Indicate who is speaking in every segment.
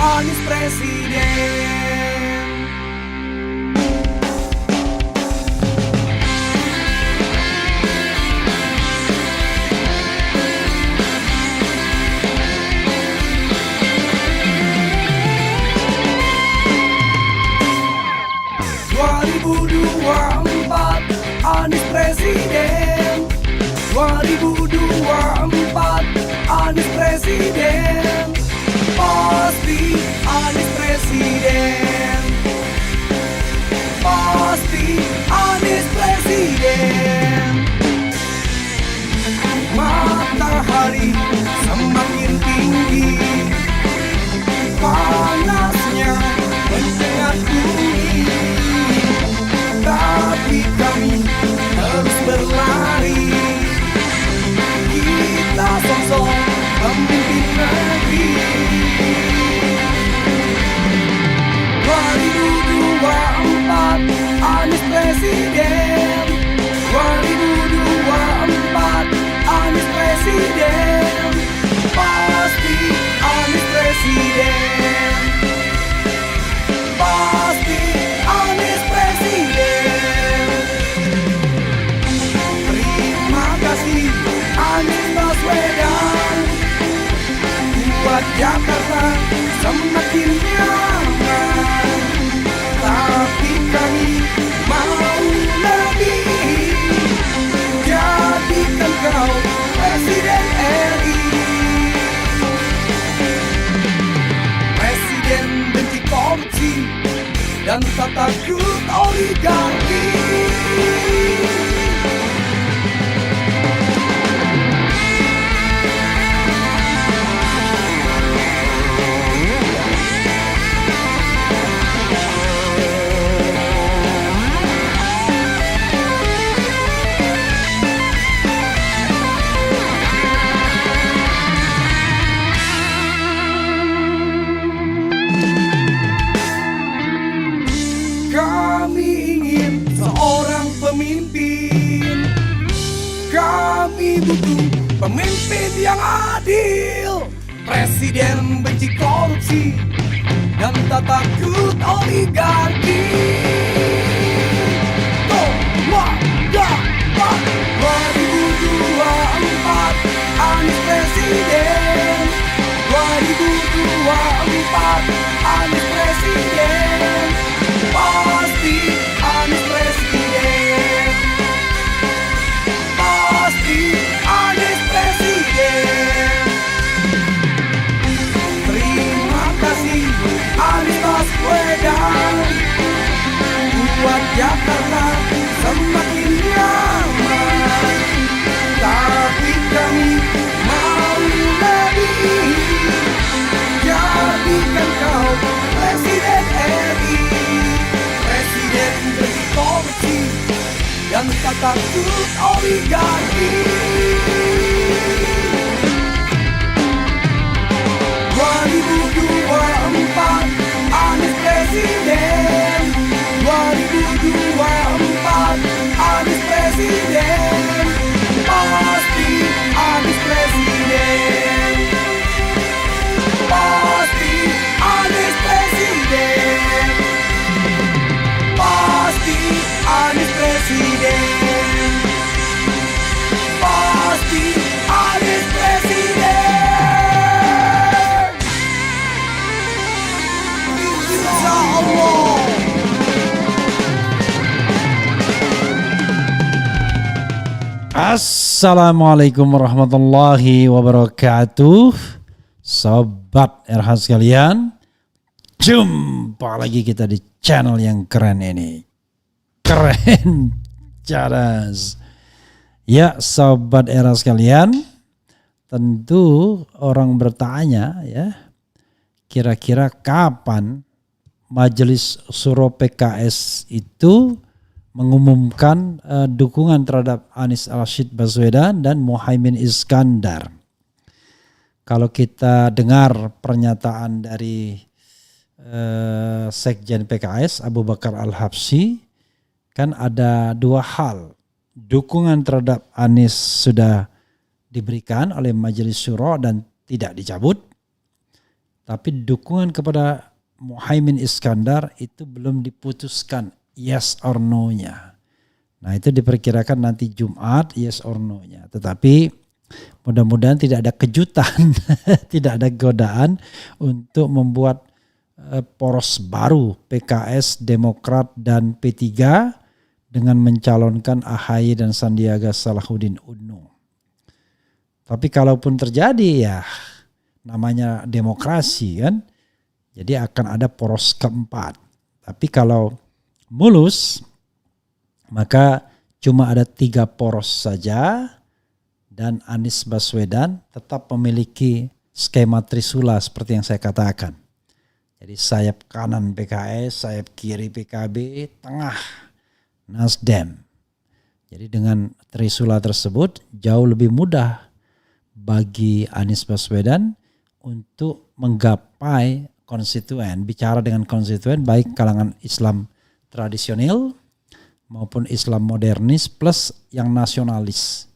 Speaker 1: Anies Presiden. 2024 Anies Presiden. 2024 Anies Presiden. Pasti Anies Presiden. Pasti Anies Presiden. Matahari semakin tinggi, panasnya menyengat bumi, tapi kami terus berlari. Kita sosok pemimpin negeri. 2024 Anies Presiden. 2024 Anies Presiden. Pasti Anies Presiden. Pasti Anies Presiden. Terima kasih Anies Baswedan, buat Jakarta semakin nyaman. Tapi kami mau lebih, jadikan kau Presiden RI. Presiden benci korupsi dan tak takut oligarki. Kami ingin seorang pemimpin. Kami butuh pemimpin yang adil. Presiden benci korupsi dan tak takut oligarki. Dapat 2024 Anies Presiden. 2024 Anies Presiden. Pasti Anies Presiden. Pasti Anies Presiden. Terima kasih Anies Baswedan, buat Jakarta semakin nyaman. Tapi kami mau lebih, jadikan kau Presiden RI. Presiden benci korupsi dan tak takut oligarki. 2024 Anies Presiden. 2024 Anies Presiden. Pasti Anies Presiden. Pasti Anies Presiden. Pasti Anies Presiden. Pasti Anies Presiden. Insya Allah.
Speaker 2: Assalamualaikum warahmatullahi wabarakatuh. Sobat RH sekalian, jumpa lagi kita di channel yang keren ini. Keren cadas. Ya sobat RH sekalian, tentu orang bertanya ya, kira-kira kapan Majelis Syuro PKS itu mengumumkan dukungan terhadap Anies Rashid Baswedan dan Muhaimin Iskandar. Kalau kita dengar pernyataan dari Sekjen PKS Abu Bakar Al-Habsyi, kan ada dua hal. Dukungan terhadap Anies sudah diberikan oleh Majelis Syuro dan tidak dicabut. Tapi dukungan kepada Muhaimin Iskandar itu belum diputuskan yes or no-nya. Nah itu diperkirakan nanti Jumat yes or no-nya. Tetapi mudah-mudahan tidak ada kejutan, tidak ada godaan untuk membuat poros baru PKS, Demokrat dan P3 dengan mencalonkan AHY dan Sandiaga Salahuddin Uno. Tapi kalaupun terjadi ya namanya demokrasi kan, jadi akan ada poros keempat. Tapi kalau mulus maka cuma ada 3 poros saja dan Anies Baswedan tetap memiliki skema trisula seperti yang saya katakan. Jadi sayap kanan PKS, sayap kiri PKB, tengah Nasdem. Jadi dengan trisula tersebut jauh lebih mudah bagi Anies Baswedan untuk menggapai konstituen, bicara dengan konstituen baik kalangan Islam tradisional maupun Islam modernis plus yang nasionalis.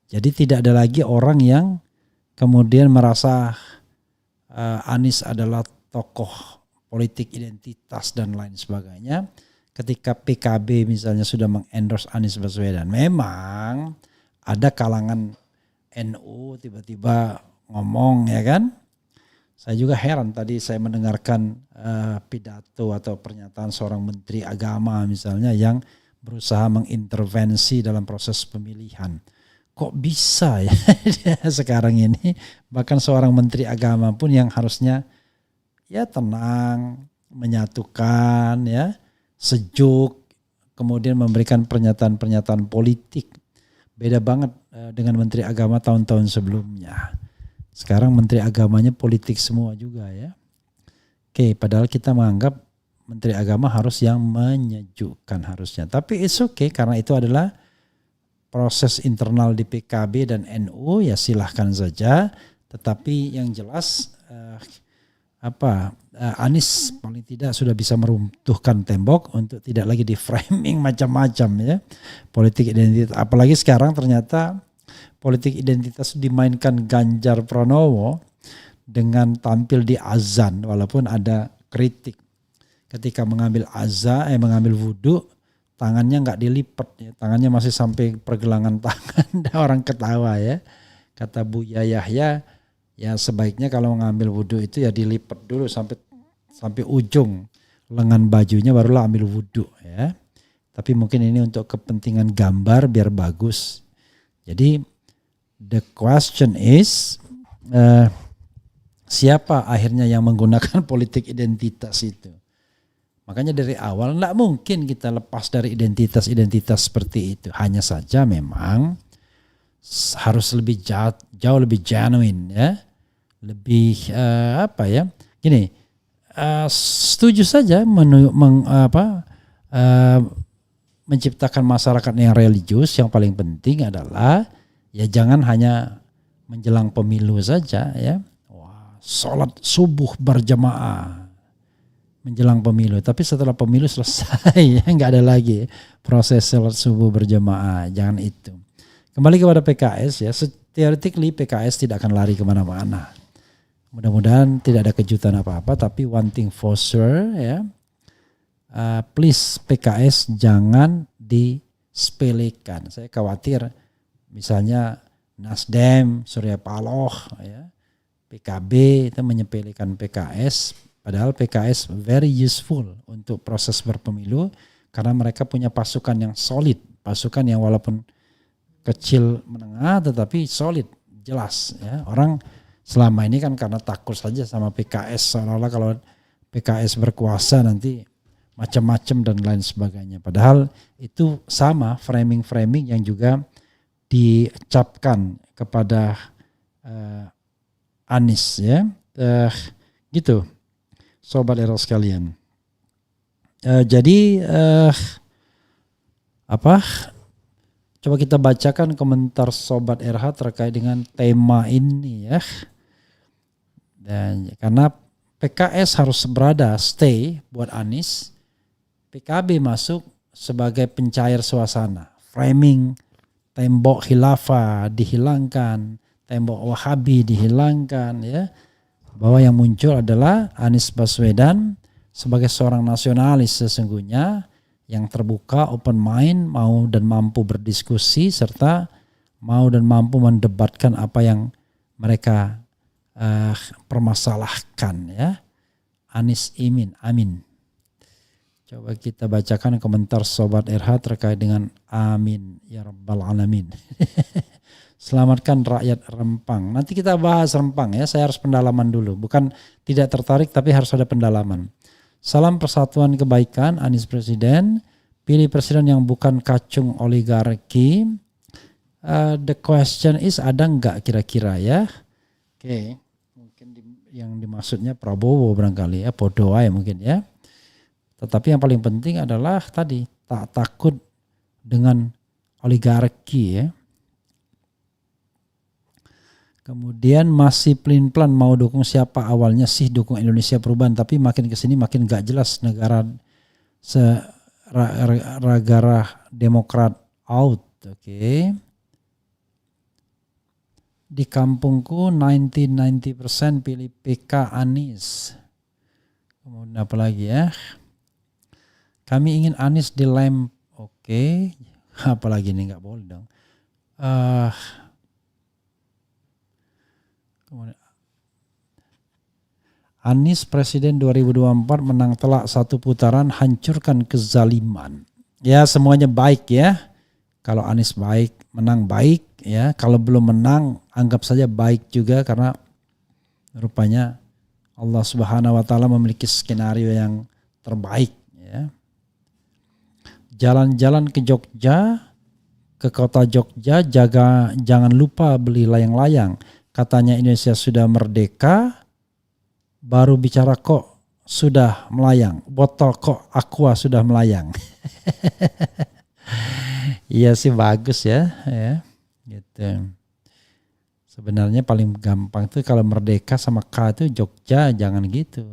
Speaker 2: Jadi tidak ada lagi orang yang kemudian merasa Anies adalah tokoh politik identitas dan lain sebagainya. Ketika PKB misalnya sudah mengendorse Anies Baswedan, memang ada kalangan NU tiba-tiba ngomong ya kan. Saya juga heran tadi saya mendengarkan pidato atau pernyataan seorang menteri agama misalnya yang berusaha mengintervensi dalam proses pemilihan. Kok bisa ya sekarang ini bahkan seorang menteri agama pun yang harusnya ya tenang, menyatukan ya, sejuk, kemudian memberikan pernyataan-pernyataan politik. Beda banget dengan menteri agama tahun-tahun sebelumnya. Sekarang menteri agamanya politik semua juga ya. Oke, padahal kita menganggap menteri agama harus yang menyejukkan harusnya. Tapi it's okay karena itu adalah proses internal di PKB dan NU, ya silahkan saja. Tetapi yang jelas Anies paling tidak sudah bisa meruntuhkan tembok untuk tidak lagi di framing macam-macam ya. Politik identitas, apalagi sekarang ternyata politik identitas dimainkan Ganjar Pranowo dengan tampil di azan walaupun ada kritik. Ketika mengambil mengambil wudhu, tangannya nggak dilipat ya. Tangannya masih sampai pergelangan tangan. Orang ketawa ya. Kata Buya Yahya, ya sebaiknya kalau mengambil wudhu itu ya dilipat dulu sampai ujung lengan bajunya barulah ambil wudhu ya. Tapi mungkin ini untuk kepentingan gambar biar bagus. Jadi the question is siapa akhirnya yang menggunakan politik identitas itu. Makanya dari awal enggak mungkin kita lepas dari identitas-identitas seperti itu. Hanya saja memang harus lebih jauh lebih genuine ya. Lebih Gini, setuju saja menciptakan masyarakat yang religius. Yang paling penting adalah ya jangan hanya menjelang pemilu saja ya. Sholat subuh berjamaah menjelang pemilu, tapi setelah pemilu selesai ya nggak ada lagi proses sholat subuh berjamaah. Jangan itu. Kembali kepada PKS ya, theoretically PKS tidak akan lari kemana-mana. Mudah-mudahan tidak ada kejutan apa-apa, tapi one thing for sure ya, please PKS jangan disepelekan. Saya khawatir misalnya Nasdem, Surya Paloh ya, PKB itu menyepelekan PKS, padahal PKS very useful untuk proses berpemilu karena mereka punya pasukan yang solid, pasukan yang walaupun kecil menengah tetapi solid, jelas ya. Orang selama ini kan karena takut saja sama PKS, seolah-olah kalau PKS berkuasa nanti macam-macam dan lain sebagainya. Padahal itu sama framing-framing yang juga dicapkan kepada Anies ya, gitu, sobat era sekalian. Jadi coba kita bacakan komentar sobat RH terkait dengan tema ini ya. Dan karena PKS harus stay buat Anies, PKB masuk sebagai pencair suasana. Framing tembok khilafah dihilangkan, tembok Wahabi dihilangkan ya. bahwa yang muncul adalah Anies Baswedan sebagai seorang nasionalis sesungguhnya yang terbuka, open mind, mau dan mampu berdiskusi serta mau dan mampu mendebatkan apa yang mereka permasalahkan ya. Anies Amin. Coba kita bacakan komentar Sobat RH terkait dengan amin ya rabbal alamin. Selamatkan rakyat Rempang. Nanti kita bahas Rempang ya, saya harus pendalaman dulu. Bukan tidak tertarik tapi harus ada pendalaman. Salam persatuan kebaikan Anies Presiden. Pilih presiden yang bukan kacung oligarki. The question is ada enggak kira-kira ya? Oke. Mungkin yang dimaksudnya Prabowo barangkali ya, bodoh ya mungkin ya. Tetapi yang paling penting adalah tadi tak takut dengan oligarki ya. Kemudian masih pelin-pelan mau dukung siapa, awalnya sih dukung Indonesia Perubahan tapi makin kesini makin gak jelas negara ragara Demokrat out. Oke. Di kampungku 90% pilih PK Anies. Kemudian apa lagi ya? Kami ingin Anies dilem. Oke. Apalagi ini nggak boleh dong. Kemudian Anies Presiden 2024 menang telak satu putaran, hancurkan kezaliman. Ya semuanya baik ya. Kalau Anies baik, menang baik ya. Kalau belum menang, anggap saja baik juga karena rupanya Allah Subhanahu wa taala memiliki skenario yang terbaik ya. Jalan-jalan ke Jogja, ke kota Jogja, jangan lupa beli layang-layang. Katanya Indonesia sudah merdeka, baru bicara kok sudah melayang. Botol kok Aqua sudah melayang. Iya sih bagus ya, gitu. Sebenarnya paling gampang tuh kalau merdeka sama K itu Jogja, jangan gitu.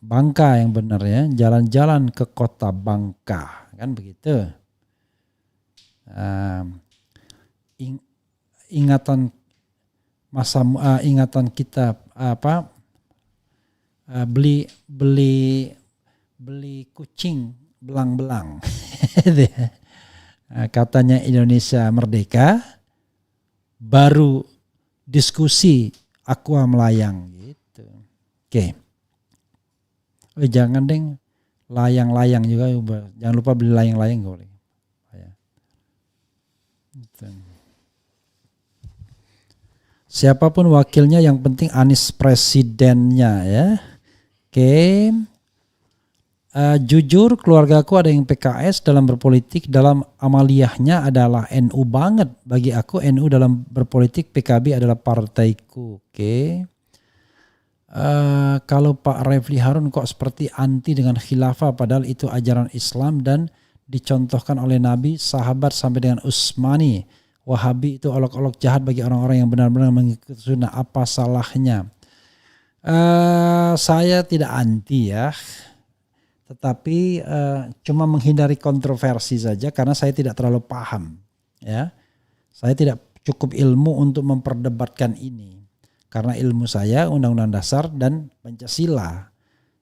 Speaker 2: Bangka yang benar ya, jalan-jalan ke kota Bangka kan begitu. Ingatan kita beli kucing belang-belang. Katanya Indonesia merdeka, baru diskusi Aqua melayang gitu. Oke. Jangan deng, layang-layang juga, jangan lupa beli layang-layang boleh. Siapapun wakilnya yang penting Anies presidennya ya. Oke. Jujur keluargaku ada yang PKS dalam berpolitik, dalam amaliyahnya adalah NU banget. Bagi aku NU dalam berpolitik, PKB adalah partaiku. Oke. Kalau Pak Refli Harun kok seperti anti dengan khilafah padahal itu ajaran Islam dan dicontohkan oleh Nabi, sahabat sampai dengan Utsmani. Wahabi itu olok-olok jahat bagi orang-orang yang benar-benar mengikuti sunnah. Apa salahnya? Saya tidak anti ya, tetapi cuma menghindari kontroversi saja karena saya tidak terlalu paham ya. Saya tidak cukup ilmu untuk memperdebatkan ini. Karena ilmu saya Undang-Undang Dasar dan Pancasila.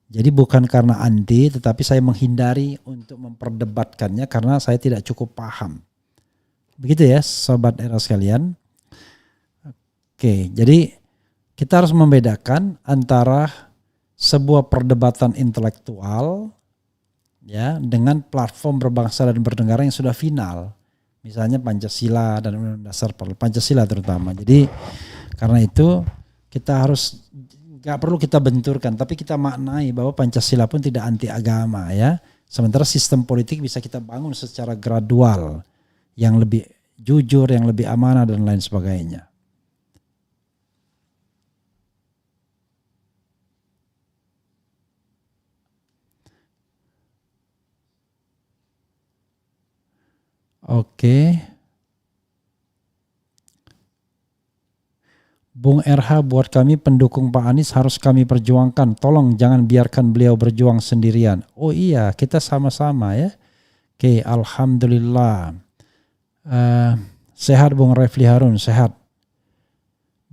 Speaker 2: Jadi bukan karena anti, tetapi saya menghindari untuk memperdebatkannya karena saya tidak cukup paham. Begitu ya Sobat Era sekalian. Oke, jadi kita harus membedakan antara sebuah perdebatan intelektual ya dengan platform berbangsa dan bernegara yang sudah final. Misalnya Pancasila dan Undang-Undang Dasar Pancasila terutama. Jadi karena itu kita harus, gak perlu kita benturkan, tapi kita maknai bahwa Pancasila pun tidak anti agama ya. Sementara sistem politik bisa kita bangun secara gradual, yang lebih jujur, yang lebih amanah dan lain sebagainya. Oke. Bung RH, buat kami pendukung Pak Anies harus kami perjuangkan. Tolong jangan biarkan beliau berjuang sendirian. Oh iya, kita sama-sama ya. Oke, alhamdulillah. Sehat Bung Refli Harun, sehat.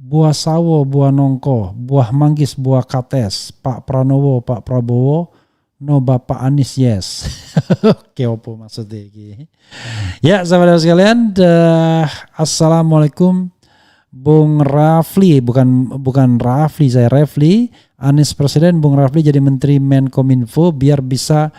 Speaker 2: buah sawo, buah nongko, buah manggis, buah kates, Pak Pranowo, Pak Prabowo, no Bapak Anies yes. Oke, opo maksudnya iki. Ya, sahabat sekalian, assalamualaikum. Bung Rafli, bukan Rafli, saya Refli. Anies Presiden, Bung Rafli jadi Menteri Menkominfo biar bisa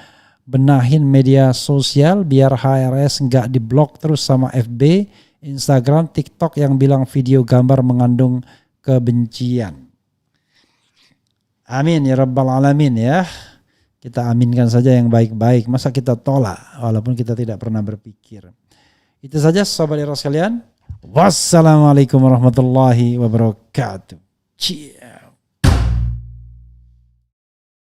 Speaker 2: benahin media sosial, biar HRS nggak diblok terus sama FB, Instagram, TikTok yang bilang video gambar mengandung kebencian. Amin ya Rabbal Alamin ya. Kita aminkan saja yang baik-baik. Masa kita tolak walaupun kita tidak pernah berpikir. Itu saja sahabat era sekalian. Wassalamualaikum warahmatullahi wabarakatuh. Cheers.